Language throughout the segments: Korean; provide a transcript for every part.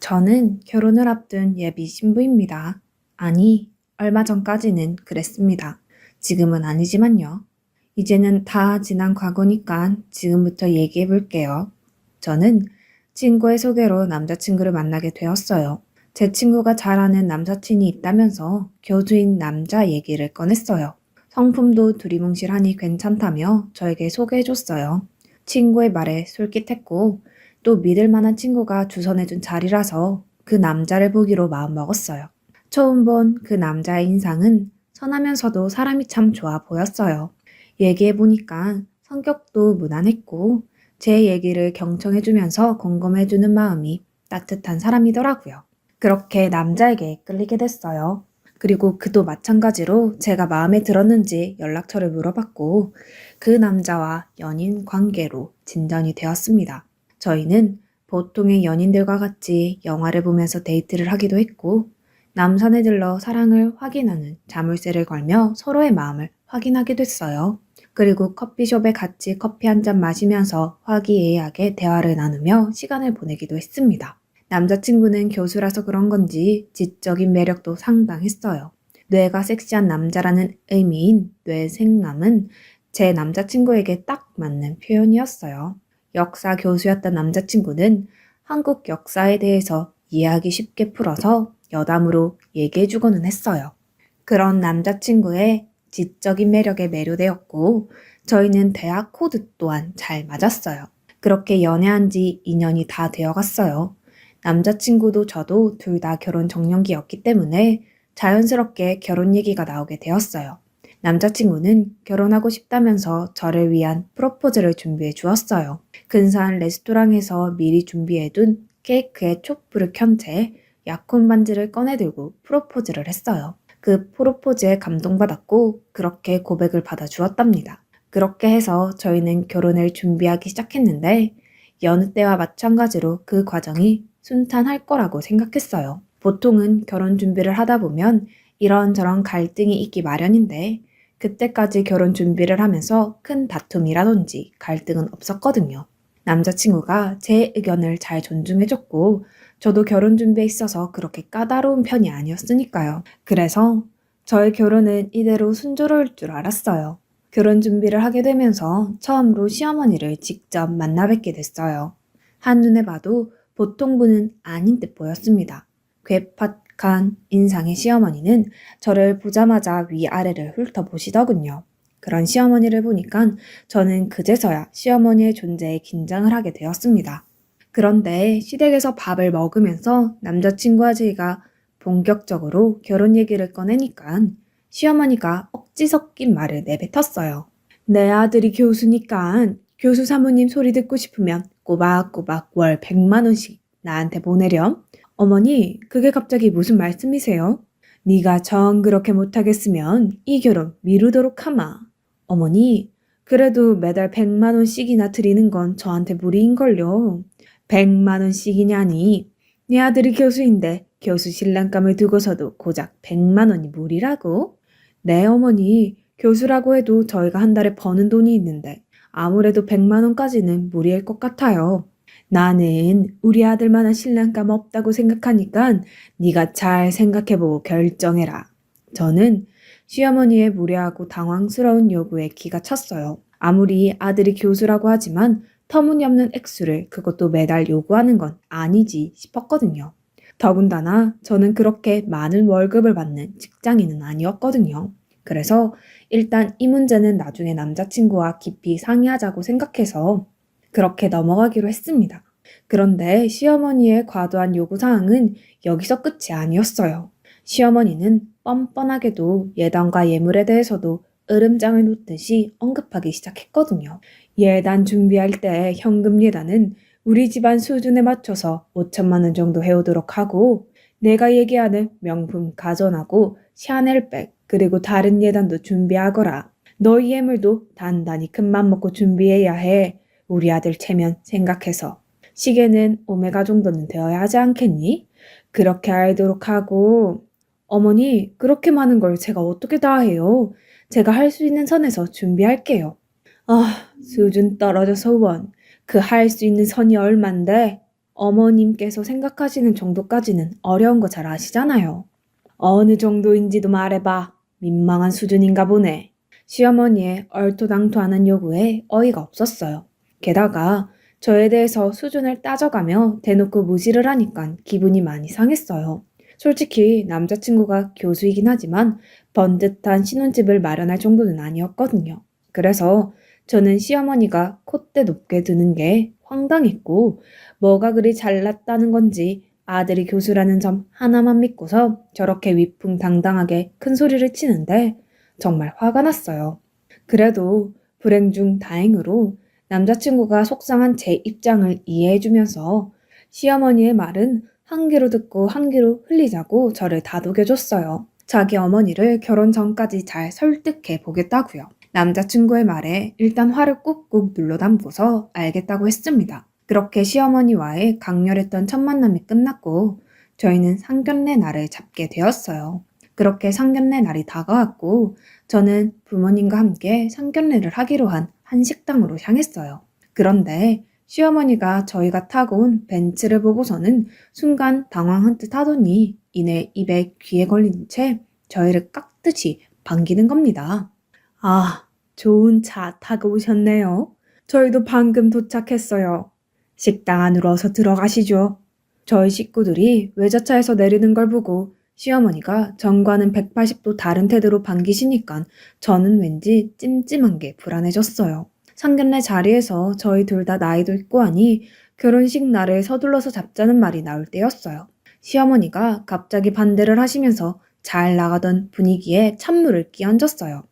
저는 결혼을 앞둔 예비 신부입니다. 아니, 얼마 전까지는 그랬습니다. 지금은 아니지만요. 이제는 다 지난 과거니까 지금부터 얘기해 볼게요. 저는 친구의 소개로 남자친구를 만나게 되었어요. 제 친구가 잘 아는 남사친이 있다면서 교수인 남자 얘기를 꺼냈어요. 성품도 두리뭉실하니 괜찮다며 저에게 소개해줬어요. 친구의 말에 솔깃했고 또 믿을 만한 친구가 주선해준 자리라서 그 남자를 보기로 마음먹었어요. 처음 본 그 남자의 인상은 선하면서도 사람이 참 좋아 보였어요. 얘기해보니까 성격도 무난했고 제 얘기를 경청해주면서 공감해주는 마음이 따뜻한 사람이더라고요. 그렇게 남자에게 끌리게 됐어요. 그리고 그도 마찬가지로 제가 마음에 들었는지 연락처를 물어봤고 그 남자와 연인 관계로 진전이 되었습니다. 저희는 보통의 연인들과 같이 영화를 보면서 데이트를 하기도 했고 남산에 들러 사랑을 확인하는 자물쇠를 걸며 서로의 마음을 확인하게 됐어요. 그리고 커피숍에 같이 커피 한 잔 마시면서 화기애애하게 대화를 나누며 시간을 보내기도 했습니다. 남자친구는 교수라서 그런 건지 지적인 매력도 상당했어요. 뇌가 섹시한 남자라는 의미인 뇌생남은 제 남자친구에게 딱 맞는 표현이었어요. 역사 교수였던 남자친구는 한국 역사에 대해서 이해하기 쉽게 풀어서 여담으로 얘기해주고는 했어요. 그런 남자친구의 지적인 매력에 매료되었고 저희는 대학 코드 또한 잘 맞았어요. 그렇게 연애한 지 2년이 다 되어갔어요. 남자친구도 저도 둘 다 결혼 정년기였기 때문에 자연스럽게 결혼 얘기가 나오게 되었어요. 남자친구는 결혼하고 싶다면서 저를 위한 프로포즈를 준비해 주었어요. 근사한 레스토랑에서 미리 준비해둔 케이크에 촛불을 켠 채 약혼 반지를 꺼내들고 프로포즈를 했어요. 그 프로포즈에 감동받았고 그렇게 고백을 받아주었답니다. 그렇게 해서 저희는 결혼을 준비하기 시작했는데 여느 때와 마찬가지로 그 과정이 순탄할 거라고 생각했어요. 보통은 결혼 준비를 하다 보면 이런저런 갈등이 있기 마련인데 그때까지 결혼 준비를 하면서 큰 다툼이라든지 갈등은 없었거든요. 남자친구가 제 의견을 잘 존중해줬고 저도 결혼 준비에 있어서 그렇게 까다로운 편이 아니었으니까요. 그래서 저의 결혼은 이대로 순조로울 줄 알았어요. 결혼 준비를 하게 되면서 처음으로 시어머니를 직접 만나 뵙게 됐어요. 한눈에 봐도 보통 분은 아닌 듯 보였습니다. 괴팍한 인상의 시어머니는 저를 보자마자 위아래를 훑어보시더군요. 그런 시어머니를 보니까 저는 그제서야 시어머니의 존재에 긴장을 하게 되었습니다. 그런데 시댁에서 밥을 먹으면서 남자친구와 제가 본격적으로 결혼 얘기를 꺼내니까 시어머니가 억지 섞인 말을 내뱉었어요. 내 아들이 교수니까 교수 사모님 소리 듣고 싶으면 꼬박꼬박 월 100만 원씩 나한테 보내렴. 어머니, 그게 갑자기 무슨 말씀이세요? 네가 정 그렇게 못하겠으면 이 결혼 미루도록 하마. 어머니, 그래도 매달 100만 원씩이나 드리는 건 저한테 무리인걸요. 100만 원씩이냐니. 네 아들이 교수인데 교수 신랑감을 두고서도 고작 100만 원이 무리라고? 네, 어머니. 교수라고 해도 저희가 한 달에 버는 돈이 있는데 아무래도 100만 원까지는 무리일 것 같아요. 나는 우리 아들만한 신랑감 없다고 생각하니까 네가 잘 생각해보고 결정해라. 저는 시어머니의 무례하고 당황스러운 요구에 기가 찼어요. 아무리 아들이 교수라고 하지만 터무니없는 액수를 그것도 매달 요구하는 건 아니지 싶었거든요. 더군다나 저는 그렇게 많은 월급을 받는 직장인은 아니었거든요. 그래서 일단 이 문제는 나중에 남자친구와 깊이 상의하자고 생각해서 그렇게 넘어가기로 했습니다. 그런데 시어머니의 과도한 요구사항은 여기서 끝이 아니었어요. 시어머니는 뻔뻔하게도 예단과 예물에 대해서도 으름장을 놓듯이 언급하기 시작했거든요. 예단 준비할 때 현금 예단은 우리 집안 수준에 맞춰서 5천만 원 정도 해오도록 하고 내가 얘기하는 명품 가전하고 샤넬백 그리고 다른 예단도 준비하거라. 너희 예물도 단단히 큰맘 먹고 준비해야 해. 우리 아들 체면 생각해서. 시계는 오메가 정도는 되어야 하지 않겠니? 그렇게 알도록 하고. 어머니, 그렇게 많은 걸 제가 어떻게 다 해요? 제가 할 수 있는 선에서 준비할게요. 아, 수준 떨어져서 원. 그 할 수 있는 선이 얼만데? 어머님께서 생각하시는 정도까지는 어려운 거 잘 아시잖아요. 어느 정도인지도 말해봐. 민망한 수준인가 보네. 시어머니의 얼토당토하는 요구에 어이가 없었어요. 게다가 저에 대해서 수준을 따져가며 대놓고 무시를 하니까 기분이 많이 상했어요. 솔직히 남자친구가 교수이긴 하지만 번듯한 신혼집을 마련할 정도는 아니었거든요. 그래서 저는 시어머니가 콧대 높게 드는 게 황당했고 뭐가 그리 잘났다는 건지 아들이 교수라는 점 하나만 믿고서 저렇게 위풍당당하게 큰 소리를 치는데 정말 화가 났어요. 그래도 불행 중 다행으로 남자친구가 속상한 제 입장을 이해해주면서 시어머니의 말은 한 귀로 듣고 한 귀로 흘리자고 저를 다독여줬어요. 자기 어머니를 결혼 전까지 잘 설득해 보겠다고요. 남자친구의 말에 일단 화를 꾹꾹 눌러 담고서 알겠다고 했습니다. 그렇게 시어머니와의 강렬했던 첫 만남이 끝났고 저희는 상견례 날을 잡게 되었어요. 그렇게 상견례 날이 다가왔고 저는 부모님과 함께 상견례를 하기로 한 한식당으로 향했어요. 그런데 시어머니가 저희가 타고 온 벤츠를 보고서는 순간 당황한 듯 하더니 이내 입에 귀에 걸린 채 저희를 깍듯이 반기는 겁니다. 아, 좋은 차 타고 오셨네요. 저희도 방금 도착했어요. 식당 안으로 어서 들어가시죠. 저희 식구들이 외제차에서 내리는 걸 보고 시어머니가 전과는 180도 다른 태도로 반기시니까 저는 왠지 찜찜한 게 불안해졌어요. 상견례 자리에서 저희 둘 다 나이도 있고 하니 결혼식 날을 서둘러서 잡자는 말이 나올 때였어요. 시어머니가 갑자기 반대를 하시면서 잘 나가던 분위기에 찬물을 끼얹었어요.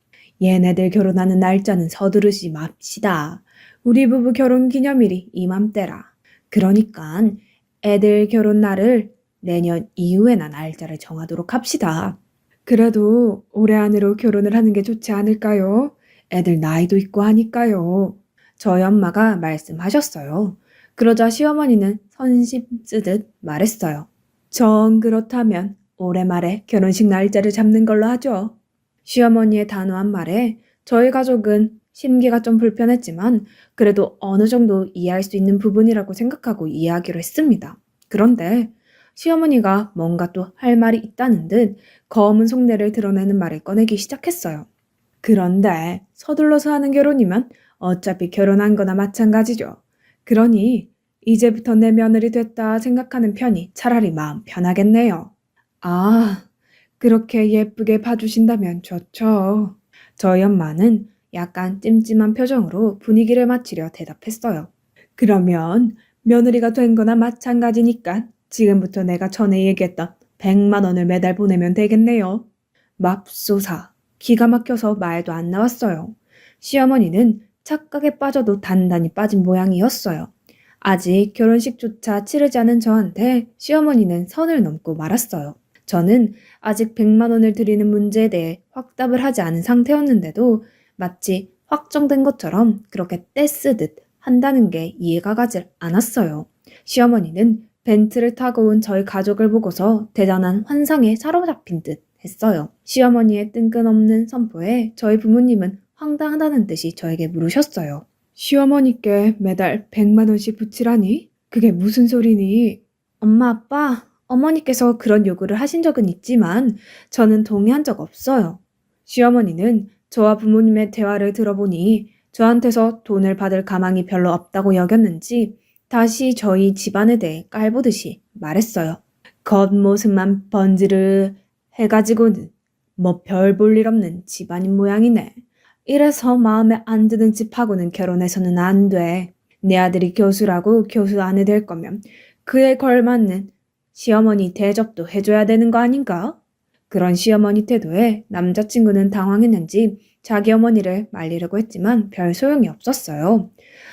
얘네들 결혼하는 날짜는 서두르지 맙시다. 우리 부부 결혼 기념일이 이맘때라. 그러니깐 애들 결혼 날을 내년 이후에나 날짜를 정하도록 합시다. 그래도 올해 안으로 결혼을 하는 게 좋지 않을까요? 애들 나이도 있고 하니까요. 저희 엄마가 말씀하셨어요. 그러자 시어머니는 선심 쓰듯 말했어요. 정 그렇다면 올해 말에 결혼식 날짜를 잡는 걸로 하죠. 시어머니의 단호한 말에 저희 가족은 심기가 좀 불편했지만 그래도 어느 정도 이해할 수 있는 부분이라고 생각하고 이해하기로 했습니다. 그런데 시어머니가 뭔가 또 할 말이 있다는 듯 검은 속내를 드러내는 말을 꺼내기 시작했어요. 그런데 서둘러서 하는 결혼이면 어차피 결혼한 거나 마찬가지죠. 그러니 이제부터 내 며느리 됐다 생각하는 편이 차라리 마음 편하겠네요. 아, 그렇게 예쁘게 봐주신다면 좋죠. 저희 엄마는 약간 찜찜한 표정으로 분위기를 맞추려 대답했어요. 그러면 며느리가 된 거나 마찬가지니까 지금부터 내가 전에 얘기했던 100만 원을 매달 보내면 되겠네요. 맙소사. 기가 막혀서 말도 안 나왔어요. 시어머니는 착각에 빠져도 단단히 빠진 모양이었어요. 아직 결혼식조차 치르지 않은 저한테 시어머니는 선을 넘고 말았어요. 저는 아직 100만 원을 드리는 문제에 대해 확답을 하지 않은 상태였는데도 마치 확정된 것처럼 그렇게 떼쓰듯 한다는 게 이해가 가지 않았어요. 시어머니는 벤츠를 타고 온 저희 가족을 보고서 대단한 환상에 사로잡힌 듯 했어요. 시어머니의 뜬금없는 선포에 저희 부모님은 황당하다는 듯이 저에게 물으셨어요. 시어머니께 매달 100만 원씩 붙이라니? 그게 무슨 소리니? 엄마, 아빠, 어머니께서 그런 요구를 하신 적은 있지만 저는 동의한 적 없어요. 시어머니는 저와 부모님의 대화를 들어보니 저한테서 돈을 받을 가망이 별로 없다고 여겼는지 다시 저희 집안에 대해 깔보듯이 말했어요. 겉모습만 번지르 해가지고는 뭐 별 볼 일 없는 집안인 모양이네. 이래서 마음에 안 드는 집하고는 결혼해서는 안 돼. 내 아들이 교수라고 교수 아내 될 거면 그에 걸맞는 시어머니 대접도 해줘야 되는 거 아닌가? 그런 시어머니 태도에 남자친구는 당황했는지 자기 어머니를 말리려고 했지만 별 소용이 없었어요.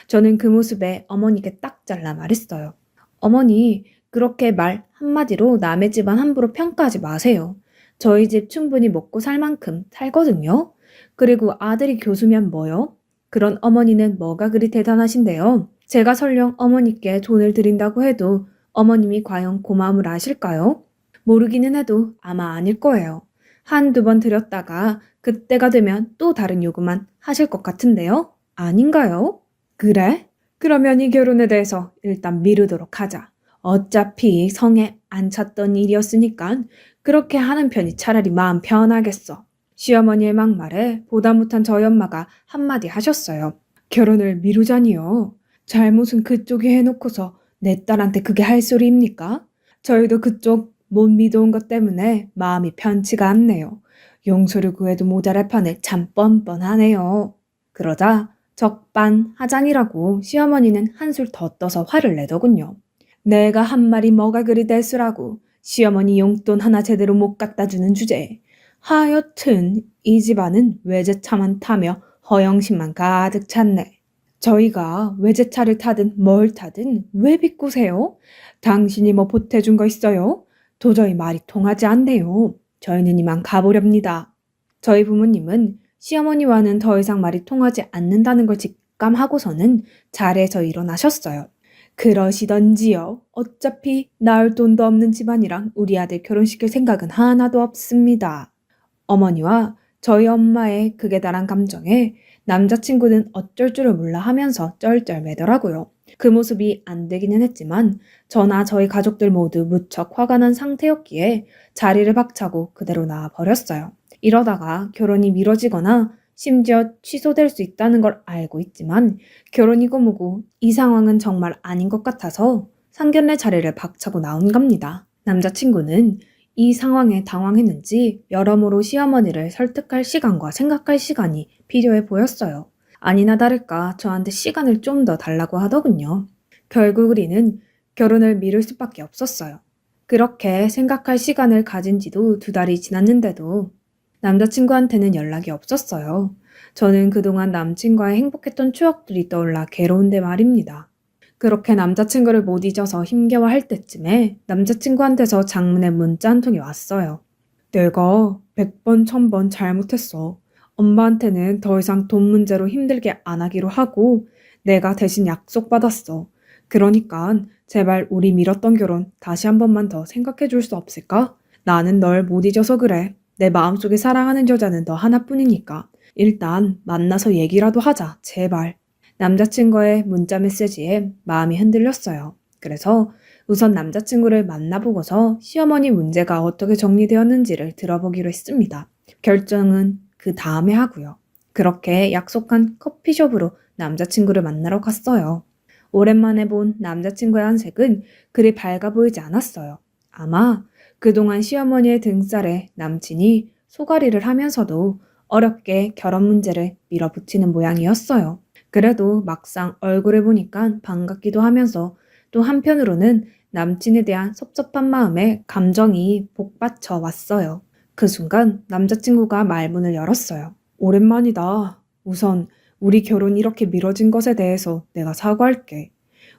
저는 그 모습에 어머니께 딱 잘라 말했어요. 어머니, 그렇게 말 한마디로 남의 집안 함부로 평가하지 마세요. 저희 집 충분히 먹고 살 만큼 살거든요. 그리고 아들이 교수면 뭐요? 그런 어머니는 뭐가 그리 대단하신데요. 제가 설령 어머니께 돈을 드린다고 해도 어머님이 과연 고마움을 아실까요? 모르기는 해도 아마 아닐 거예요. 한두 번 드렸다가 그때가 되면 또 다른 요구만 하실 것 같은데요? 아닌가요? 그래? 그러면 이 결혼에 대해서 일단 미루도록 하자. 어차피 성에 안 찼던 일이었으니까 그렇게 하는 편이 차라리 마음 편하겠어. 시어머니의 막말에 보다 못한 저희 엄마가 한마디 하셨어요. 결혼을 미루자니요. 잘못은 그쪽이 해놓고서 내 딸한테 그게 할 소리입니까? 저희도 그쪽 못 믿어온 것 때문에 마음이 편치가 않네요. 용서를 구해도 모자랄 판에 참 뻔뻔하네요. 그러자 적반하장이라고 시어머니는 한술 더 떠서 화를 내더군요. 내가 한 말이 뭐가 그리 대수라고 시어머니 용돈 하나 제대로 못 갖다 주는 주제에 하여튼 이 집안은 외제차만 타며 허영심만 가득 찼네. 저희가 외제차를 타든 뭘 타든 왜 비꼬세요? 당신이 뭐 보태준 거 있어요? 도저히 말이 통하지 않네요. 저희는 이만 가보렵니다. 저희 부모님은 시어머니와는 더 이상 말이 통하지 않는다는 걸 직감하고서는 자리에서 일어나셨어요. 그러시던지요. 어차피 낳을 돈도 없는 집안이랑 우리 아들 결혼시킬 생각은 하나도 없습니다. 어머니와 저희 엄마의 극에 달한 감정에 남자친구는 어쩔 줄을 몰라 하면서 쩔쩔매더라고요. 그 모습이 안 되기는 했지만 저나 저희 가족들 모두 무척 화가 난 상태였기에 자리를 박차고 그대로 나와버렸어요. 이러다가 결혼이 미뤄지거나 심지어 취소될 수 있다는 걸 알고 있지만 결혼이고 뭐고 이 상황은 정말 아닌 것 같아서 상견례 자리를 박차고 나온 겁니다. 남자친구는 이 상황에 당황했는지 여러모로 시어머니를 설득할 시간과 생각할 시간이 필요해 보였어요. 아니나 다를까 저한테 시간을 좀 더 달라고 하더군요. 결국 우리는 결혼을 미룰 수밖에 없었어요. 그렇게 생각할 시간을 가진 지도 2달이 지났는데도 남자친구한테는 연락이 없었어요. 저는 그동안 남친과의 행복했던 추억들이 떠올라 괴로운데 말입니다. 그렇게 남자친구를 못 잊어서 힘겨워할 때쯤에 남자친구한테서 장문의 문자 한 통이 왔어요. 내가 100번, 1000번 잘못했어. 엄마한테는 더 이상 돈 문제로 힘들게 안 하기로 하고 내가 대신 약속받았어. 그러니까 제발 우리 미뤘던 결혼 다시 한 번만 더 생각해 줄 수 없을까? 나는 널 못 잊어서 그래. 내 마음속에 사랑하는 여자는 너 하나뿐이니까. 일단 만나서 얘기라도 하자. 제발. 남자친구의 문자 메시지에 마음이 흔들렸어요. 그래서 우선 남자친구를 만나보고서 시어머니 문제가 어떻게 정리되었는지를 들어보기로 했습니다. 결정은 그 다음에 하고요. 그렇게 약속한 커피숍으로 남자친구를 만나러 갔어요. 오랜만에 본 남자친구의 한색은 그리 밝아 보이지 않았어요. 아마 그동안 시어머니의 등살에 남친이 소가리를 하면서도 어렵게 결혼 문제를 밀어붙이는 모양이었어요. 그래도 막상 얼굴을 보니까 반갑기도 하면서 또 한편으로는 남친에 대한 섭섭한 마음에 감정이 복받쳐 왔어요. 그 순간 남자친구가 말문을 열었어요. 오랜만이다. 우선 우리 결혼 이렇게 미뤄진 것에 대해서 내가 사과할게.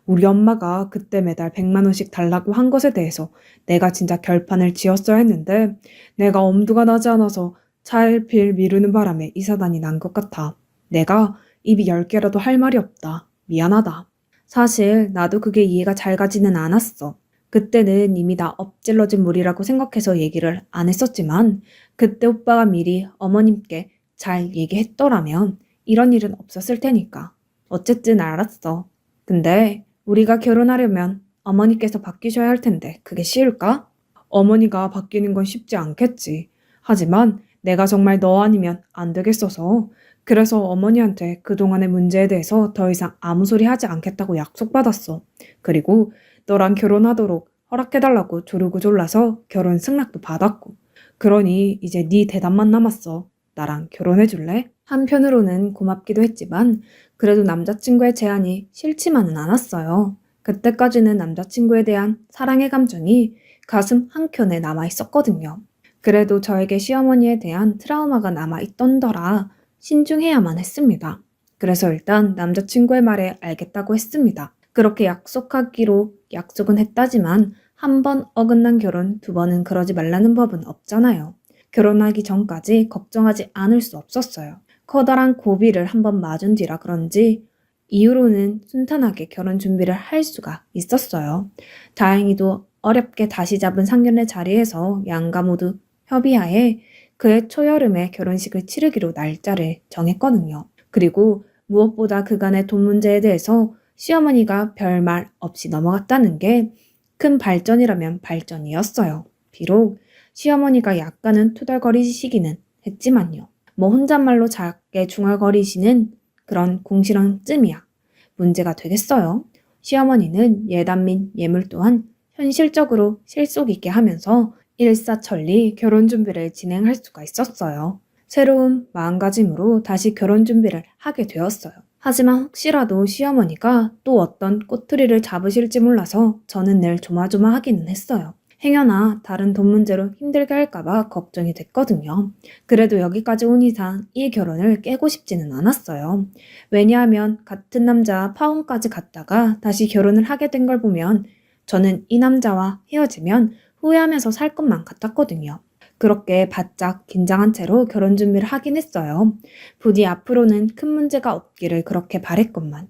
우리 엄마가 그때 매달 100만 원씩 달라고 한 것에 대해서 내가 진짜 결판을 지었어야 했는데 내가 엄두가 나지 않아서 차일피일 미루는 바람에 이 사단이 난 것 같아. 내가 입이 10개라도 할 말이 없다. 미안하다. 사실 나도 그게 이해가 잘 가지는 않았어. 그때는 이미 다 엎질러진 물이라고 생각해서 얘기를 안 했었지만 그때 오빠가 미리 어머님께 잘 얘기했더라면 이런 일은 없었을 테니까. 어쨌든 알았어. 근데 우리가 결혼하려면 어머니께서 바뀌셔야 할 텐데 그게 쉬울까? 어머니가 바뀌는 건 쉽지 않겠지. 하지만 내가 정말 너 아니면 안 되겠어서 그래서 어머니한테 그동안의 문제에 대해서 더 이상 아무 소리 하지 않겠다고 약속받았어. 그리고 너랑 결혼하도록 허락해달라고 조르고 졸라서 결혼 승낙도 받았고. 그러니 이제 네 대답만 남았어. 나랑 결혼해줄래? 한편으로는 고맙기도 했지만 그래도 남자친구의 제안이 싫지만은 않았어요. 그때까지는 남자친구에 대한 사랑의 감정이 가슴 한켠에 남아있었거든요. 그래도 저에게 시어머니에 대한 트라우마가 남아있던더라 신중해야만 했습니다. 그래서 일단 남자친구의 말에 알겠다고 했습니다. 그렇게 약속하기로 약속은 했다지만 한 번 어긋난 결혼 2번은 그러지 말라는 법은 없잖아요. 결혼하기 전까지 걱정하지 않을 수 없었어요. 커다란 고비를 한번 맞은 뒤라 그런지 이후로는 순탄하게 결혼 준비를 할 수가 있었어요. 다행히도 어렵게 다시 잡은 상견례 자리에서 양가 모두 협의하에 그해 초여름에 결혼식을 치르기로 날짜를 정했거든요. 그리고 무엇보다 그간의 돈 문제에 대해서 시어머니가 별말 없이 넘어갔다는 게 큰 발전이라면 발전이었어요. 비록 시어머니가 약간은 투덜거리시기는 했지만요. 뭐 혼잣말로 작게 중얼거리시는 그런 궁시렁쯤이야 문제가 되겠어요. 시어머니는 예단 및 예물 또한 현실적으로 실속 있게 하면서 일사천리 결혼 준비를 진행할 수가 있었어요. 새로운 마음가짐으로 다시 결혼 준비를 하게 되었어요. 하지만 혹시라도 시어머니가 또 어떤 꼬투리를 잡으실지 몰라서 저는 늘 조마조마하기는 했어요. 행여나 다른 돈 문제로 힘들게 할까봐 걱정이 됐거든요. 그래도 여기까지 온 이상 이 결혼을 깨고 싶지는 않았어요. 왜냐하면 같은 남자 파혼까지 갔다가 다시 결혼을 하게 된 걸 보면 저는 이 남자와 헤어지면 후회하면서 살 것만 같았거든요. 그렇게 바짝 긴장한 채로 결혼 준비를 하긴 했어요. 부디 앞으로는 큰 문제가 없기를 그렇게 바랬건만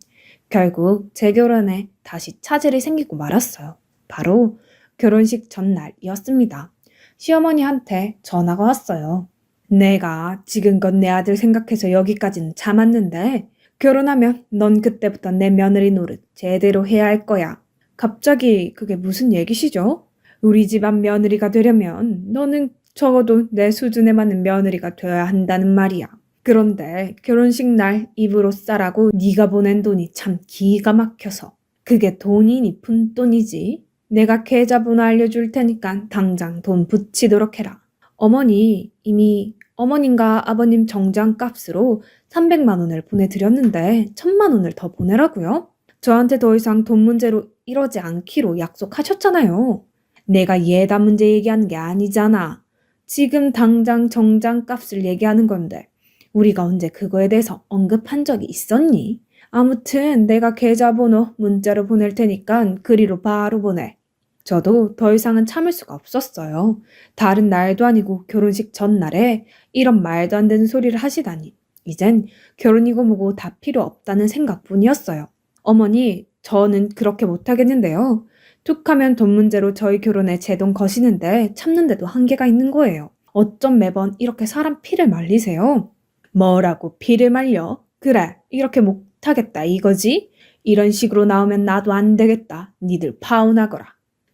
결국 제 결혼에 다시 차질이 생기고 말았어요. 바로 결혼식 전날이었습니다. 시어머니한테 전화가 왔어요. 내가 지금껏 내 아들 생각해서 여기까지는 참았는데 결혼하면 넌 그때부터 내 며느리 노릇 제대로 해야 할 거야. 갑자기 그게 무슨 얘기시죠? 우리 집안 며느리가 되려면 너는 적어도 내 수준에 맞는 며느리가 되어야 한다는 말이야. 그런데 결혼식 날 입으로 싸라고 네가 보낸 돈이 참 기가 막혀서. 그게 돈이니 푼돈이지. 내가 계좌번호 알려줄 테니까 당장 돈 붙이도록 해라. 어머니 이미 어머님과 아버님 정장값으로 300만 원을 보내드렸는데 1000만 원을 더 보내라고요? 저한테 더 이상 돈 문제로 이러지 않기로 약속하셨잖아요. 내가 예단 문제 얘기하는 게 아니잖아. 지금 당장 정장값을 얘기하는 건데 우리가 언제 그거에 대해서 언급한 적이 있었니? 아무튼 내가 계좌번호 문자로 보낼 테니까 그리로 바로 보내. 저도 더 이상은 참을 수가 없었어요. 다른 날도 아니고 결혼식 전날에 이런 말도 안 되는 소리를 하시다니. 이젠 결혼이고 뭐고 다 필요 없다는 생각뿐이었어요. 어머니, 저는 그렇게 못하겠는데요. 툭하면 돈 문제로 저희 결혼에 제 돈 거시는데 참는데도 한계가 있는 거예요. 어쩜 매번 이렇게 사람 피를 말리세요? 뭐라고 피를 말려? 그래, 이렇게 못하겠다 이거지? 이런 식으로 나오면 나도 안 되겠다. 니들 파혼하거라.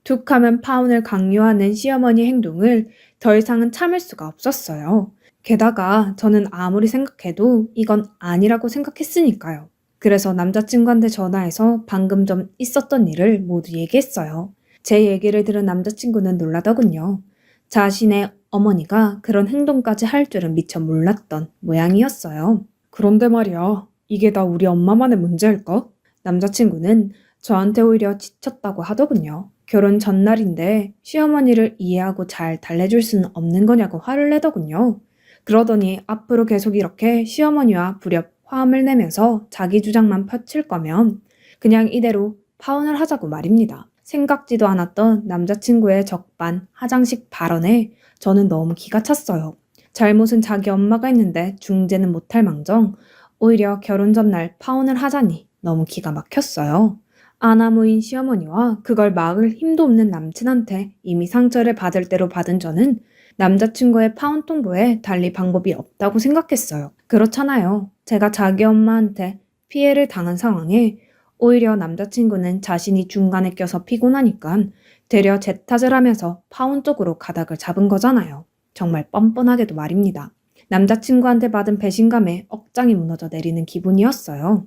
툭하면 파혼을 강요하는 시어머니 행동을 더 이상은 참을 수가 없었어요. 게다가 저는 아무리 생각해도 이건 아니라고 생각했으니까요. 그래서 남자친구한테 전화해서 방금 좀 있었던 일을 모두 얘기했어요. 제 얘기를 들은 남자친구는 놀라더군요. 자신의 어머니가 그런 행동까지 할 줄은 미처 몰랐던 모양이었어요. 그런데 말이야, 이게 다 우리 엄마만의 문제일까? 남자친구는 저한테 오히려 지쳤다고 하더군요. 결혼 전날인데 시어머니를 이해하고 잘 달래줄 수는 없는 거냐고 화를 내더군요. 그러더니 앞으로 계속 이렇게 시어머니와 불협 화음을 내면서 자기 주장만 펼칠 거면 그냥 이대로 파혼을 하자고 말입니다. 생각지도 않았던 남자친구의 적반하장식 발언에 저는 너무 기가 찼어요. 잘못은 자기 엄마가 했는데 중재는 못할 망정 오히려 결혼 전날 파혼을 하자니 너무 기가 막혔어요. 아나무인 시어머니와 그걸 막을 힘도 없는 남친한테 이미 상처를 받을 대로 받은 저는 남자친구의 파혼 통보에 달리 방법이 없다고 생각했어요. 그렇잖아요. 제가 자기 엄마한테 피해를 당한 상황에 오히려 남자친구는 자신이 중간에 껴서 피곤하니까 되려 제 탓을 하면서 파혼 쪽으로 가닥을 잡은 거잖아요. 정말 뻔뻔하게도 말입니다. 남자친구한테 받은 배신감에 억장이 무너져 내리는 기분이었어요.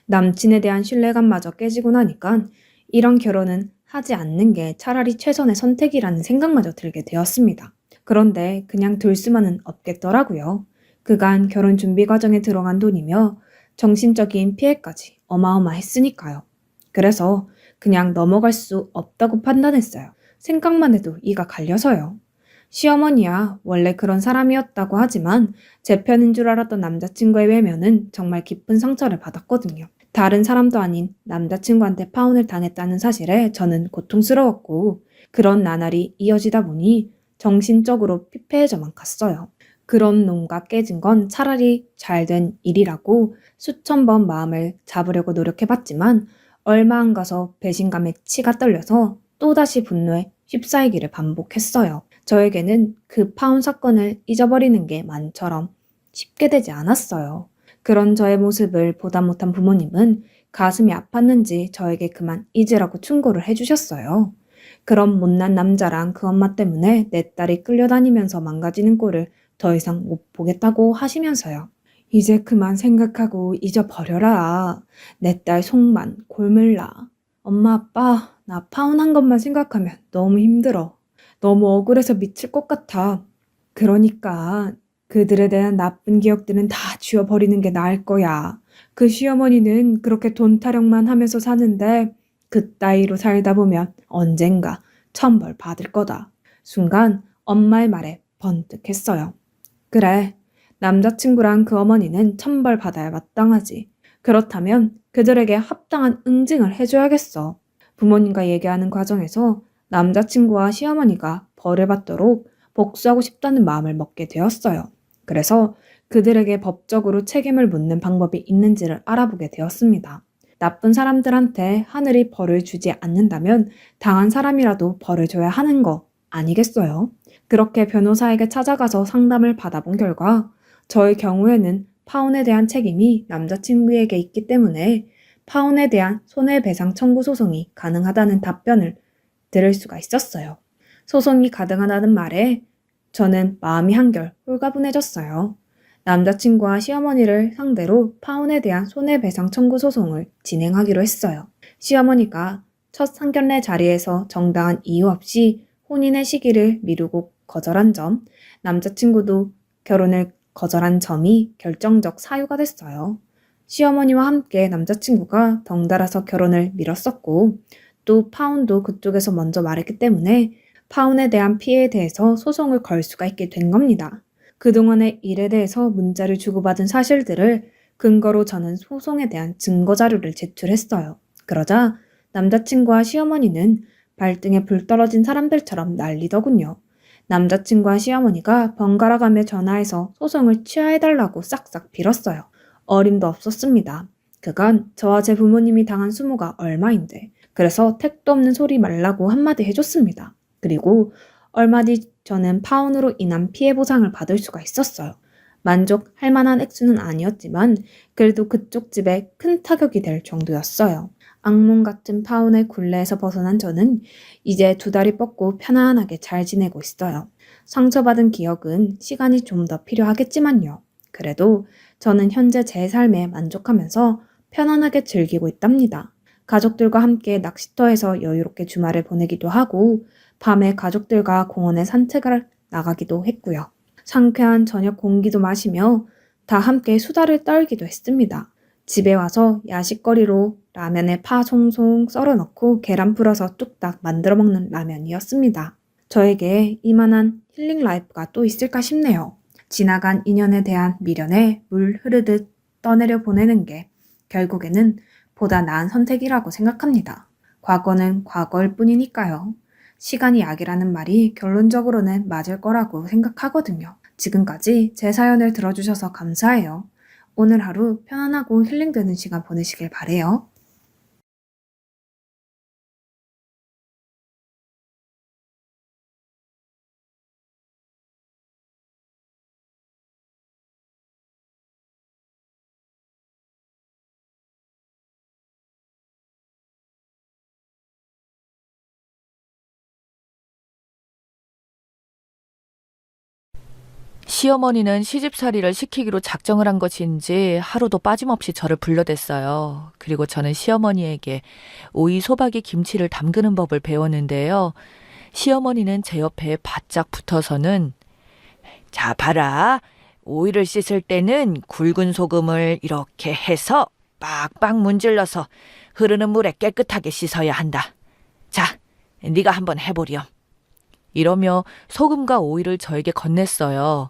남친에 대한 신뢰감마저 깨지고 나니까 이런 결혼은 하지 않는 게 차라리 최선의 선택이라는 생각마저 들게 되었습니다. 그런데 그냥 둘 수만은 없겠더라고요. 그간 결혼 준비 과정에 들어간 돈이며 정신적인 피해까지 어마어마했으니까요. 그래서 그냥 넘어갈 수 없다고 판단했어요. 생각만 해도 이가 갈려서요. 시어머니야 원래 그런 사람이었다고 하지만 제 편인 줄 알았던 남자친구의 외면은 정말 깊은 상처를 받았거든요. 다른 사람도 아닌 남자친구한테 파혼을 당했다는 사실에 저는 고통스러웠고 그런 나날이 이어지다 보니 정신적으로 피폐해져만 갔어요. 그런 놈과 깨진 건 차라리 잘된 일이라고 수천 번 마음을 잡으려고 노력해봤지만 얼마 안 가서 배신감에 치가 떨려서 또다시 분노에 휩싸이기를 반복했어요. 저에게는 그 파혼 사건을 잊어버리는 게 만처럼 쉽게 되지 않았어요. 그런 저의 모습을 보다 못한 부모님은 가슴이 아팠는지 저에게 그만 잊으라고 충고를 해주셨어요. 그런 못난 남자랑 그 엄마 때문에 내 딸이 끌려다니면서 망가지는 꼴을 더 이상 못 보겠다고 하시면서요. 이제 그만 생각하고 잊어버려라. 내 딸 속만 골물나. 엄마 아빠 나 파혼한 것만 생각하면 너무 힘들어. 너무 억울해서 미칠 것 같아. 그러니까 그들에 대한 나쁜 기억들은 다 지워버리는 게 나을 거야. 그 시어머니는 그렇게 돈 타령만 하면서 사는데 그따위로 살다 보면 언젠가 천벌 받을 거다. 순간 엄마의 말에 번뜩했어요. 그래, 남자친구랑 그 어머니는 천벌 받아야 마땅하지. 그렇다면 그들에게 합당한 응징을 해줘야겠어. 부모님과 얘기하는 과정에서 남자친구와 시어머니가 벌을 받도록 복수하고 싶다는 마음을 먹게 되었어요. 그래서 그들에게 법적으로 책임을 묻는 방법이 있는지를 알아보게 되었습니다. 나쁜 사람들한테 하늘이 벌을 주지 않는다면 당한 사람이라도 벌을 줘야 하는 거 아니겠어요? 그렇게 변호사에게 찾아가서 상담을 받아본 결과 저의 경우에는 파혼에 대한 책임이 남자친구에게 있기 때문에 파혼에 대한 손해배상 청구 소송이 가능하다는 답변을 들을 수가 있었어요. 소송이 가능하다는 말에 저는 마음이 한결 홀가분해졌어요. 남자친구와 시어머니를 상대로 파혼에 대한 손해배상 청구 소송을 진행하기로 했어요. 시어머니가 첫 상견례 자리에서 정당한 이유 없이 혼인의 시기를 미루고 거절한 점, 남자친구도 결혼을 거절한 점이 결정적 사유가 됐어요. 시어머니와 함께 남자친구가 덩달아서 결혼을 미뤘었고 또 파혼도 그쪽에서 먼저 말했기 때문에 파혼에 대한 피해에 대해서 소송을 걸 수가 있게 된 겁니다. 그동안의 일에 대해서 문자를 주고받은 사실들을 근거로 저는 소송에 대한 증거 자료를 제출했어요. 그러자 남자친구와 시어머니는 발등에 불 떨어진 사람들처럼 난리더군요. 남자친구와 시어머니가 번갈아 가며 전화해서 소송을 취하해달라고 싹싹 빌었어요. 어림도 없었습니다. 그간 저와 제 부모님이 당한 수모가 얼마인데 그래서 택도 없는 소리 말라고 한마디 해줬습니다. 그리고 얼마 뒤 저는 파혼으로 인한 피해 보상을 받을 수가 있었어요. 만족할 만한 액수는 아니었지만 그래도 그쪽 집에 큰 타격이 될 정도였어요. 악몽 같은 파혼의 굴레에서 벗어난 저는 이제 두 다리 뻗고 편안하게 잘 지내고 있어요. 상처받은 기억은 시간이 좀 더 필요하겠지만요. 그래도 저는 현재 제 삶에 만족하면서 편안하게 즐기고 있답니다. 가족들과 함께 낚시터에서 여유롭게 주말을 보내기도 하고 밤에 가족들과 공원에 산책을 나가기도 했고요. 상쾌한 저녁 공기도 마시며 다 함께 수다를 떨기도 했습니다. 집에 와서 야식거리로 라면에 파 송송 썰어 넣고 계란 풀어서 뚝딱 만들어 먹는 라면이었습니다. 저에게 이만한 힐링 라이프가 또 있을까 싶네요. 지나간 인연에 대한 미련에 물 흐르듯 떠내려 보내는 게 결국에는 보다 나은 선택이라고 생각합니다. 과거는 과거일 뿐이니까요. 시간이 약이라는 말이 결론적으로는 맞을 거라고 생각하거든요. 지금까지 제 사연을 들어주셔서 감사해요. 오늘 하루 편안하고 힐링되는 시간 보내시길 바래요. 시어머니는 시집살이를 시키기로 작정을 한 것인지 하루도 빠짐없이 저를 불러댔어요. 그리고 저는 시어머니에게 오이, 소박이, 김치를 담그는 법을 배웠는데요. 시어머니는 제 옆에 바짝 붙어서는 자, 봐라. 오이를 씻을 때는 굵은 소금을 이렇게 해서 빡빡 문질러서 흐르는 물에 깨끗하게 씻어야 한다. 자, 네가 한번 해보렴. 이러며 소금과 오이를 저에게 건넸어요.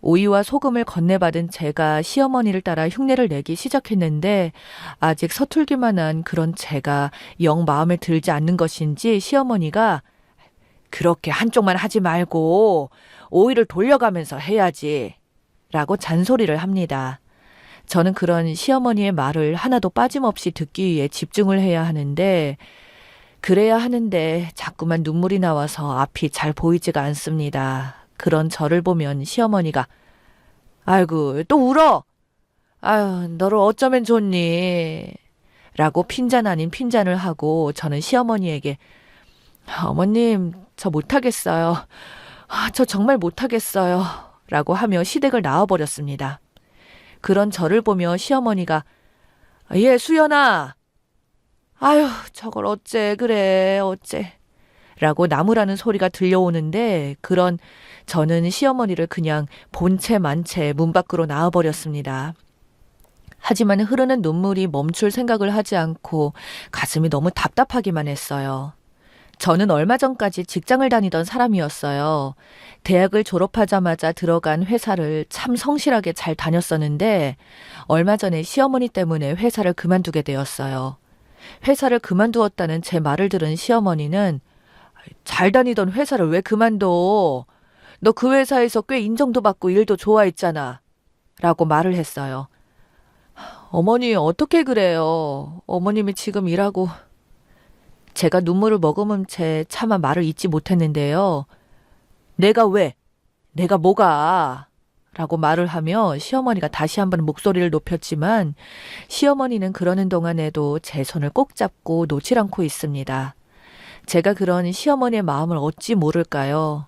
오이와 소금을 건네받은 제가 시어머니를 따라 흉내를 내기 시작했는데 아직 서툴기만 한 그런 제가 영 마음에 들지 않는 것인지 시어머니가 그렇게 한쪽만 하지 말고 오이를 돌려가면서 해야지 라고 잔소리를 합니다. 저는 그런 시어머니의 말을 하나도 빠짐없이 듣기 위해 집중을 해야 하는데 그래야 하는데 자꾸만 눈물이 나와서 앞이 잘 보이지가 않습니다. 그런 저를 보면 시어머니가 아이고 또 울어. 아유 너를 어쩌면 좋니. 라고 핀잔 아닌 핀잔을 하고 저는 시어머니에게 어머님, 저 못하겠어요. 저 정말 못하겠어요. 라고 하며 시댁을 나와버렸습니다. 그런 저를 보며 시어머니가 예, 수연아. 아휴, 저걸 어째 그래, 어째. 라고 나무라는 소리가 들려오는데 그런 저는 시어머니를 그냥 본체 만체 문 밖으로 나와버렸습니다. 하지만 흐르는 눈물이 멈출 생각을 하지 않고 가슴이 너무 답답하기만 했어요. 저는 얼마 전까지 직장을 다니던 사람이었어요. 대학을 졸업하자마자 들어간 회사를 참 성실하게 잘 다녔었는데 얼마 전에 시어머니 때문에 회사를 그만두게 되었어요. 회사를 그만두었다는 제 말을 들은 시어머니는 잘 다니던 회사를 왜 그만둬? 너 그 회사에서 꽤 인정도 받고 일도 좋아했잖아. 라고 말을 했어요. 어머니 어떻게 그래요? 어머님이 지금 일하고 제가 눈물을 머금은 채 차마 말을 잇지 못했는데요. 내가 왜? 내가 뭐가? 라고 말을 하며 시어머니가 다시 한번 목소리를 높였지만 시어머니는 그러는 동안에도 제 손을 꼭 잡고 놓질 않고 있습니다. 제가 그런 시어머니의 마음을 어찌 모를까요?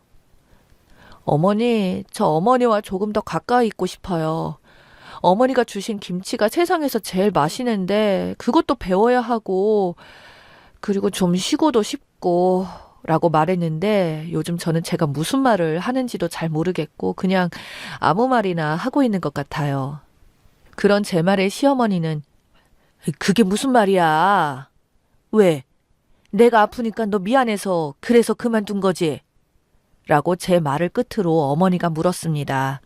어머니, 저 어머니와 조금 더 가까이 있고 싶어요. 어머니가 주신 김치가 세상에서 제일 맛있는데 그것도 배워야 하고 그리고 좀 쉬고도 싶고 라고 말했는데 요즘 저는 제가 무슨 말을 하는지도 잘 모르겠고 그냥 아무 말이나 하고 있는 것 같아요. 그런 제 말에 시어머니는 그게 무슨 말이야? 왜? 내가 아프니까 너 미안해서 그래서 그만둔 거지? 라고 제 말을 끝으로 어머니가 물었습니다.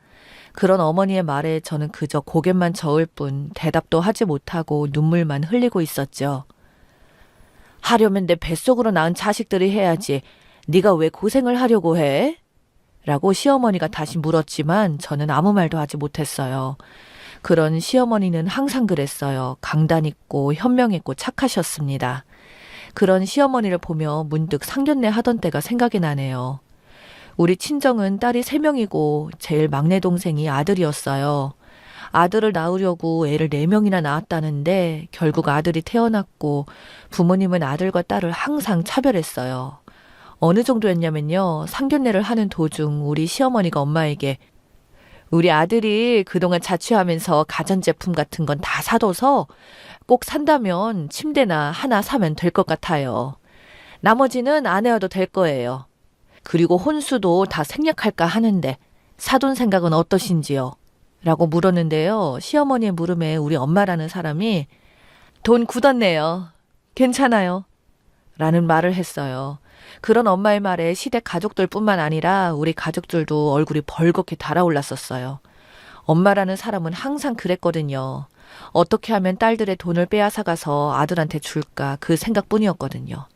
그런 어머니의 말에 저는 그저 고개만 저을 뿐 대답도 하지 못하고 눈물만 흘리고 있었죠. 하려면 내 뱃속으로 낳은 자식들이 해야지. 네가 왜 고생을 하려고 해? 라고 시어머니가 다시 물었지만 저는 아무 말도 하지 못했어요. 그런 시어머니는 항상 그랬어요. 강단 있고 현명했고 착하셨습니다. 그런 시어머니를 보며 문득 상견례 하던 때가 생각이 나네요. 우리 친정은 딸이 3명이고 제일 막내 동생이 아들이었어요. 아들을 낳으려고 애를 4명이나 낳았다는데 결국 아들이 태어났고 부모님은 아들과 딸을 항상 차별했어요. 어느 정도였냐면요. 상견례를 하는 도중 우리 시어머니가 엄마에게 우리 아들이 그동안 자취하면서 가전제품 같은 건 다 사둬서 꼭 산다면 침대나 하나 사면 될 것 같아요. 나머지는 안 해와도 될 거예요. 그리고 혼수도 다 생략할까 하는데 사돈 생각은 어떠신지요? 라고 물었는데요. 시어머니의 물음에 우리 엄마라는 사람이 돈 굳었네요. 괜찮아요. 라는 말을 했어요. 그런 엄마의 말에 시댁 가족들뿐만 아니라 우리 가족들도 얼굴이 벌겋게 달아올랐었어요. 엄마라는 사람은 항상 그랬거든요. 어떻게 하면 딸들의 돈을 빼앗아가서 아들한테 줄까 그 생각뿐이었거든요.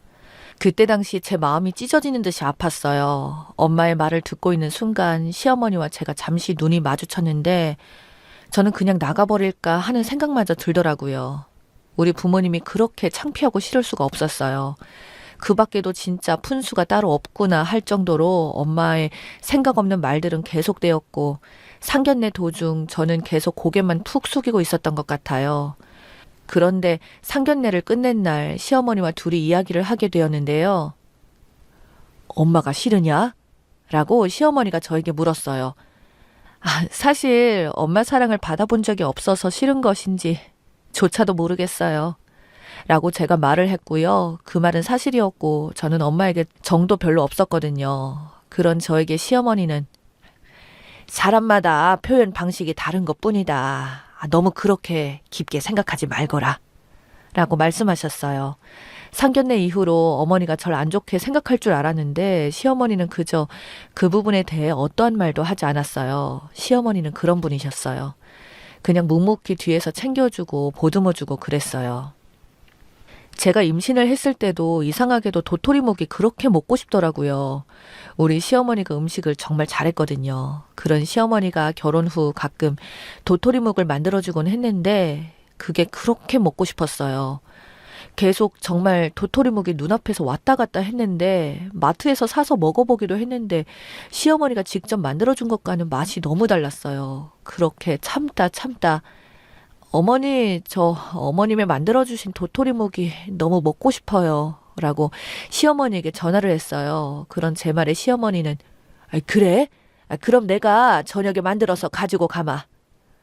그때 당시 제 마음이 찢어지는 듯이 아팠어요. 엄마의 말을 듣고 있는 순간 시어머니와 제가 잠시 눈이 마주쳤는데 저는 그냥 나가버릴까 하는 생각마저 들더라고요. 우리 부모님이 그렇게 창피하고 싫을 수가 없었어요. 그 밖에도 진짜 푼수가 따로 없구나 할 정도로 엄마의 생각 없는 말들은 계속되었고 상견례 도중 저는 계속 고개만 푹 숙이고 있었던 것 같아요. 그런데 상견례를 끝낸 날 시어머니와 둘이 이야기를 하게 되었는데요. 엄마가 싫으냐? 라고 시어머니가 저에게 물었어요. 사실 엄마 사랑을 받아본 적이 없어서 싫은 것인지 조차도 모르겠어요. 라고 제가 말을 했고요. 그 말은 사실이었고 저는 엄마에게 정도 별로 없었거든요. 그런 저에게 시어머니는 사람마다 표현 방식이 다른 것뿐이다. 너무 그렇게 깊게 생각하지 말거라. 라고 말씀하셨어요. 상견례 이후로 어머니가 절 안 좋게 생각할 줄 알았는데 시어머니는 그저 그 부분에 대해 어떠한 말도 하지 않았어요. 시어머니는 그런 분이셨어요. 그냥 묵묵히 뒤에서 챙겨주고 보듬어주고 그랬어요. 제가 임신을 했을 때도 이상하게도 도토리묵이 그렇게 먹고 싶더라고요. 우리 시어머니가 음식을 정말 잘했거든요. 그런 시어머니가 결혼 후 가끔 도토리묵을 만들어주곤 했는데 그게 그렇게 먹고 싶었어요. 계속 정말 도토리묵이 눈앞에서 왔다 갔다 했는데 마트에서 사서 먹어보기도 했는데 시어머니가 직접 만들어준 것과는 맛이 너무 달랐어요. 그렇게 참다 어머니, 저 어머님이 만들어주신 도토리묵이 너무 먹고 싶어요. 라고 시어머니에게 전화를 했어요. 그런 제 말에 시어머니는 그래? 그럼 내가 저녁에 만들어서 가지고 가마.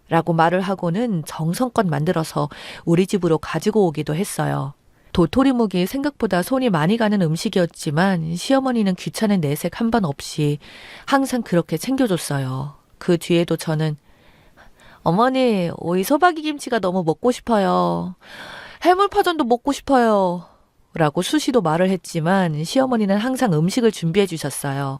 라고 말을 하고는 정성껏 만들어서 우리 집으로 가지고 오기도 했어요. 도토리묵이 생각보다 손이 많이 가는 음식이었지만 시어머니는 귀찮은 내색 한 번 없이 항상 그렇게 챙겨줬어요. 그 뒤에도 저는 어머니, 오이 소박이 김치가 너무 먹고 싶어요. 해물파전도 먹고 싶어요. 라고 수시로 말을 했지만 시어머니는 항상 음식을 준비해 주셨어요.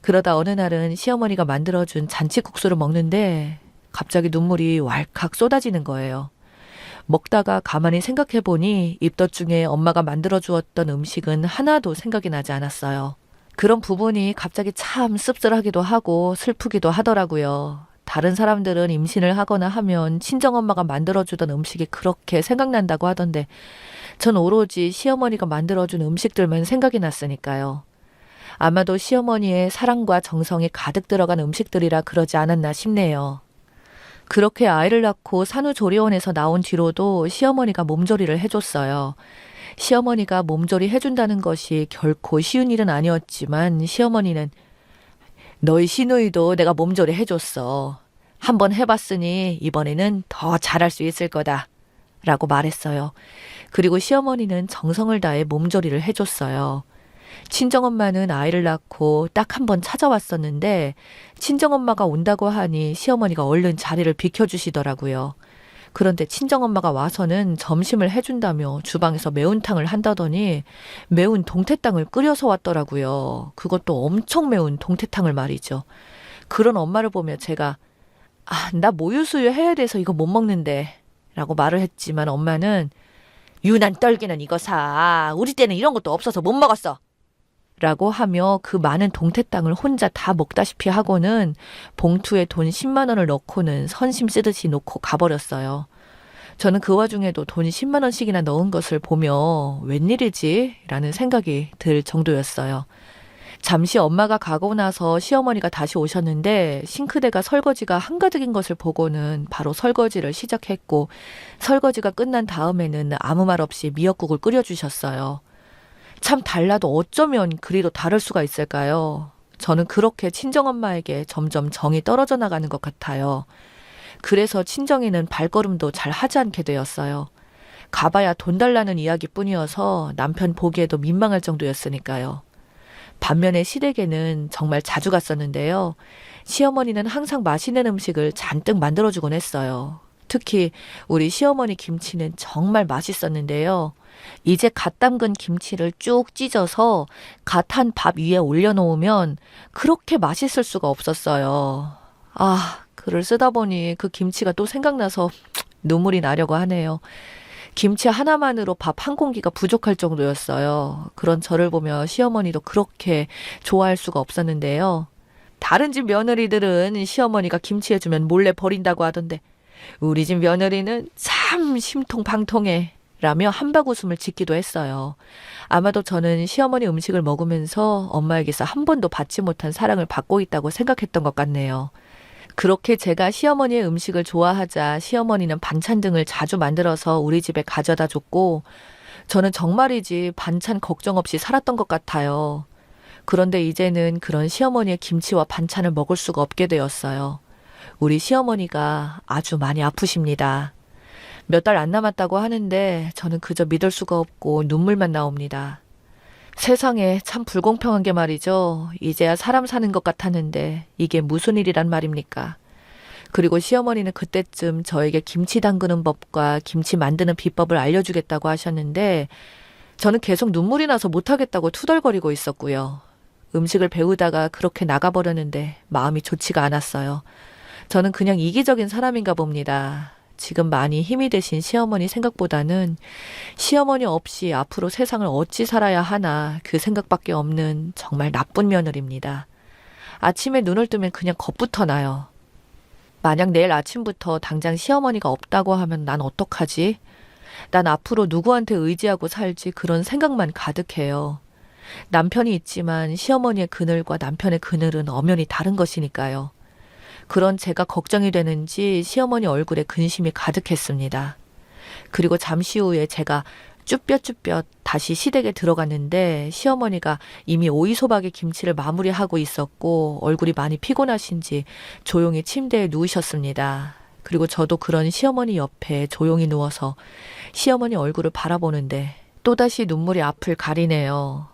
그러다 어느 날은 시어머니가 만들어준 잔치국수를 먹는데 갑자기 눈물이 왈칵 쏟아지는 거예요. 먹다가 가만히 생각해 보니 입덧 중에 엄마가 만들어 주었던 음식은 하나도 생각이 나지 않았어요. 그런 부분이 갑자기 참 씁쓸하기도 하고 슬프기도 하더라고요. 다른 사람들은 임신을 하거나 하면 친정엄마가 만들어주던 음식이 그렇게 생각난다고 하던데 전 오로지 시어머니가 만들어준 음식들만 생각이 났으니까요. 아마도 시어머니의 사랑과 정성이 가득 들어간 음식들이라 그러지 않았나 싶네요. 그렇게 아이를 낳고 산후조리원에서 나온 뒤로도 시어머니가 몸조리를 해줬어요. 시어머니가 몸조리 해준다는 것이 결코 쉬운 일은 아니었지만 시어머니는 너희 시누이도 내가 몸조리 해줬어. 한번 해봤으니 이번에는 더 잘할 수 있을 거다. 라고 말했어요. 그리고 시어머니는 정성을 다해 몸조리를 해줬어요. 친정엄마는 아이를 낳고 딱 한 번 찾아왔었는데 친정엄마가 온다고 하니 시어머니가 얼른 자리를 비켜주시더라고요. 그런데 친정엄마가 와서는 점심을 해준다며 주방에서 매운탕을 한다더니 매운 동태탕을 끓여서 왔더라고요. 그것도 엄청 매운 동태탕을 말이죠. 그런 엄마를 보며 제가 나 모유수유 해야 돼서 이거 못 먹는데 라고 말을 했지만 엄마는 유난 떨기는 이거 사. 우리 때는 이런 것도 없어서 못 먹었어. 라고 하며 그 많은 동태탕을 혼자 다 먹다시피 하고는 봉투에 돈 10만 원을 넣고는 선심 쓰듯이 놓고 가버렸어요. 저는 그 와중에도 돈 10만 원씩이나 넣은 것을 보며 웬일이지? 라는 생각이 들 정도였어요. 잠시 엄마가 가고 나서 시어머니가 다시 오셨는데 싱크대가 설거지가 한가득인 것을 보고는 바로 설거지를 시작했고 설거지가 끝난 다음에는 아무 말 없이 미역국을 끓여주셨어요. 참 달라도 어쩌면 그리도 다를 수가 있을까요? 저는 그렇게 친정엄마에게 점점 정이 떨어져 나가는 것 같아요. 그래서 친정에는 발걸음도 잘 하지 않게 되었어요. 가봐야 돈 달라는 이야기뿐이어서 남편 보기에도 민망할 정도였으니까요. 반면에 시댁에는 정말 자주 갔었는데요. 시어머니는 항상 맛있는 음식을 잔뜩 만들어주곤 했어요. 특히 우리 시어머니 김치는 정말 맛있었는데요. 이제 갓 담근 김치를 쭉 찢어서 갓 한 밥 위에 올려놓으면 그렇게 맛있을 수가 없었어요. 글을 쓰다 보니 그 김치가 또 생각나서 눈물이 나려고 하네요. 김치 하나만으로 밥 한 공기가 부족할 정도였어요. 그런 저를 보며 시어머니도 그렇게 좋아할 수가 없었는데요. 다른 집 며느리들은 시어머니가 김치 해주면 몰래 버린다고 하던데 우리 집 며느리는 참 심통방통해 라며 한바구음을 짓기도 했어요. 아마도 저는 시어머니 음식을 먹으면서 엄마에게서 한 번도 받지 못한 사랑을 받고 있다고 생각했던 것 같네요. 그렇게 제가 시어머니의 음식을 좋아하자 시어머니는 반찬 등을 자주 만들어서 우리 집에 가져다 줬고 저는 정말이지 반찬 걱정 없이 살았던 것 같아요. 그런데 이제는 그런 시어머니의 김치와 반찬을 먹을 수가 없게 되었어요. 우리 시어머니가 아주 많이 아프십니다. 몇 달 안 남았다고 하는데 저는 그저 믿을 수가 없고 눈물만 나옵니다. 세상에 참 불공평한 게 말이죠. 이제야 사람 사는 것 같았는데 이게 무슨 일이란 말입니까? 그리고 시어머니는 그때쯤 저에게 김치 담그는 법과 김치 만드는 비법을 알려주겠다고 하셨는데 저는 계속 눈물이 나서 못하겠다고 투덜거리고 있었고요. 음식을 배우다가 그렇게 나가버렸는데 마음이 좋지가 않았어요. 저는 그냥 이기적인 사람인가 봅니다. 지금 많이 힘이 되신 시어머니 생각보다는 시어머니 없이 앞으로 세상을 어찌 살아야 하나 그 생각밖에 없는 정말 나쁜 며느리입니다. 아침에 눈을 뜨면 그냥 겁부터 나요. 만약 내일 아침부터 당장 시어머니가 없다고 하면 난 어떡하지? 난 앞으로 누구한테 의지하고 살지 그런 생각만 가득해요. 남편이 있지만 시어머니의 그늘과 남편의 그늘은 엄연히 다른 것이니까요. 그런 제가 걱정이 되는지 시어머니 얼굴에 근심이 가득했습니다. 그리고 잠시 후에 제가 쭈뼛쭈뼛 다시 시댁에 들어갔는데 시어머니가 이미 오이소박이 김치를 마무리하고 있었고 얼굴이 많이 피곤하신지 조용히 침대에 누우셨습니다. 그리고 저도 그런 시어머니 옆에 조용히 누워서 시어머니 얼굴을 바라보는데 또다시 눈물이 앞을 가리네요.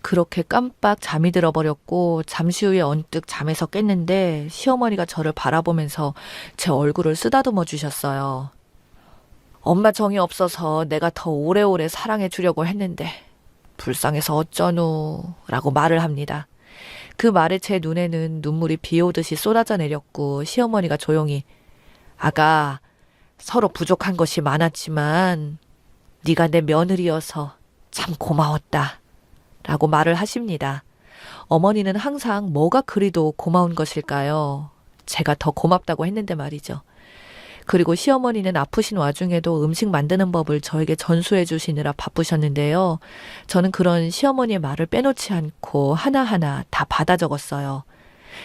그렇게 깜빡 잠이 들어버렸고 잠시 후에 언뜻 잠에서 깼는데 시어머니가 저를 바라보면서 제 얼굴을 쓰다듬어 주셨어요. 엄마 정이 없어서 내가 더 오래오래 사랑해 주려고 했는데 불쌍해서 어쩌누 라고 말을 합니다. 그 말에 제 눈에는 눈물이 비 오듯이 쏟아져 내렸고 시어머니가 조용히 아가 서로 부족한 것이 많았지만 네가 내 며느리여서 참 고마웠다 라고 말을 하십니다. 어머니는 항상 뭐가 그리도 고마운 것일까요? 제가 더 고맙다고 했는데 말이죠. 그리고 시어머니는 아프신 와중에도 음식 만드는 법을 저에게 전수해 주시느라 바쁘셨는데요. 저는 그런 시어머니의 말을 빼놓지 않고 하나하나 다 받아 적었어요.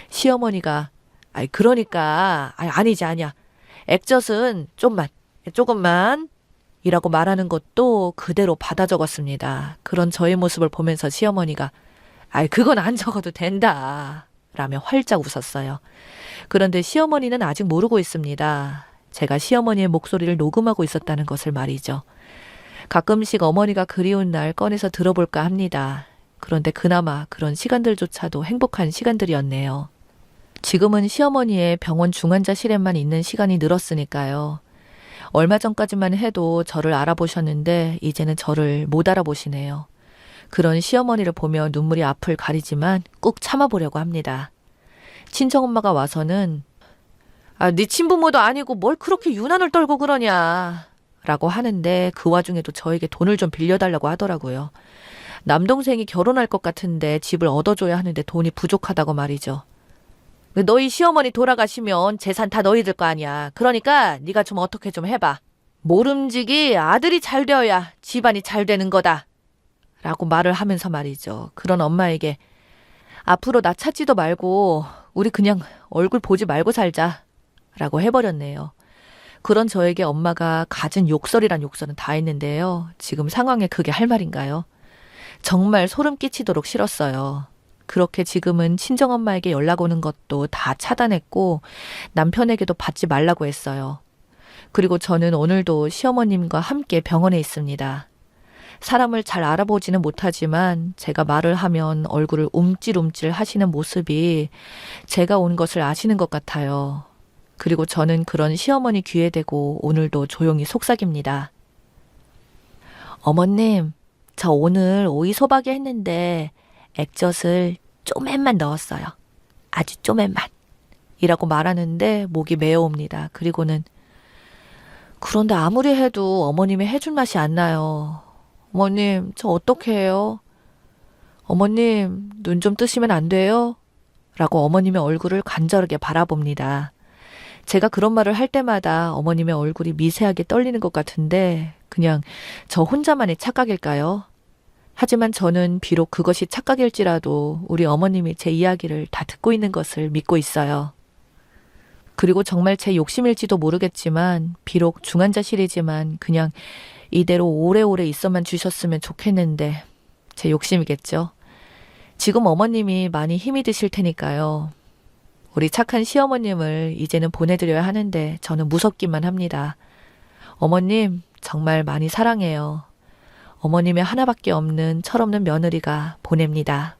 시어머니가 아니지 아니야. 액젓은 조금만 이라고 말하는 것도 그대로 받아 적었습니다. 그런 저의 모습을 보면서 시어머니가 그건 안 적어도 된다 라며 활짝 웃었어요. 그런데 시어머니는 아직 모르고 있습니다. 제가 시어머니의 목소리를 녹음하고 있었다는 것을 말이죠. 가끔씩 어머니가 그리운 날 꺼내서 들어볼까 합니다. 그런데 그나마 그런 시간들조차도 행복한 시간들이었네요. 지금은 시어머니의 병원 중환자실에만 있는 시간이 늘었으니까요. 얼마 전까지만 해도 저를 알아보셨는데 이제는 저를 못 알아보시네요. 그런 시어머니를 보며 눈물이 앞을 가리지만 꾹 참아보려고 합니다. 친정엄마가 와서는 네 친부모도 아니고 뭘 그렇게 유난을 떨고 그러냐 라고 하는데 그 와중에도 저에게 돈을 좀 빌려달라고 하더라고요. 남동생이 결혼할 것 같은데 집을 얻어줘야 하는데 돈이 부족하다고 말이죠. 너희 시어머니 돌아가시면 재산 다 너희들 거 아니야. 그러니까 네가 좀 어떻게 좀 해봐. 모름지기 아들이 잘 되어야 집안이 잘 되는 거다 라고 말을 하면서 말이죠. 그런 엄마에게 앞으로 나 찾지도 말고 우리 그냥 얼굴 보지 말고 살자 라고 해버렸네요. 그런 저에게 엄마가 갖은 욕설이란 욕설은 다 했는데요. 지금 상황에 그게 할 말인가요? 정말 소름 끼치도록 싫었어요. 그렇게 지금은 친정엄마에게 연락 오는 것도 다 차단했고 남편에게도 받지 말라고 했어요. 그리고 저는 오늘도 시어머님과 함께 병원에 있습니다. 사람을 잘 알아보지는 못하지만 제가 말을 하면 얼굴을 움찔움찔 하시는 모습이 제가 온 것을 아시는 것 같아요. 그리고 저는 그런 시어머니 귀에 대고 오늘도 조용히 속삭입니다. 어머님, 저 오늘 오이소박이 했는데 액젓을 쪼맨만 넣었어요. 아주 쪼맨만. 이라고 말하는데 목이 메어옵니다. 그리고는 그런데 아무리 해도 어머님이 해준 맛이 안 나요. 어머님, 저 어떻게 해요? 어머님, 눈 좀 뜨시면 안 돼요? 라고 어머님의 얼굴을 간절하게 바라봅니다. 제가 그런 말을 할 때마다 어머님의 얼굴이 미세하게 떨리는 것 같은데 그냥 저 혼자만의 착각일까요? 하지만 저는 비록 그것이 착각일지라도 우리 어머님이 제 이야기를 다 듣고 있는 것을 믿고 있어요. 그리고 정말 제 욕심일지도 모르겠지만 비록 중환자실이지만 그냥 이대로 오래오래 있어만 주셨으면 좋겠는데 제 욕심이겠죠. 지금 어머님이 많이 힘이 드실 테니까요. 우리 착한 시어머님을 이제는 보내드려야 하는데 저는 무섭기만 합니다. 어머님 정말 많이 사랑해요. 어머님의 하나밖에 없는 철없는 며느리가 보냅니다.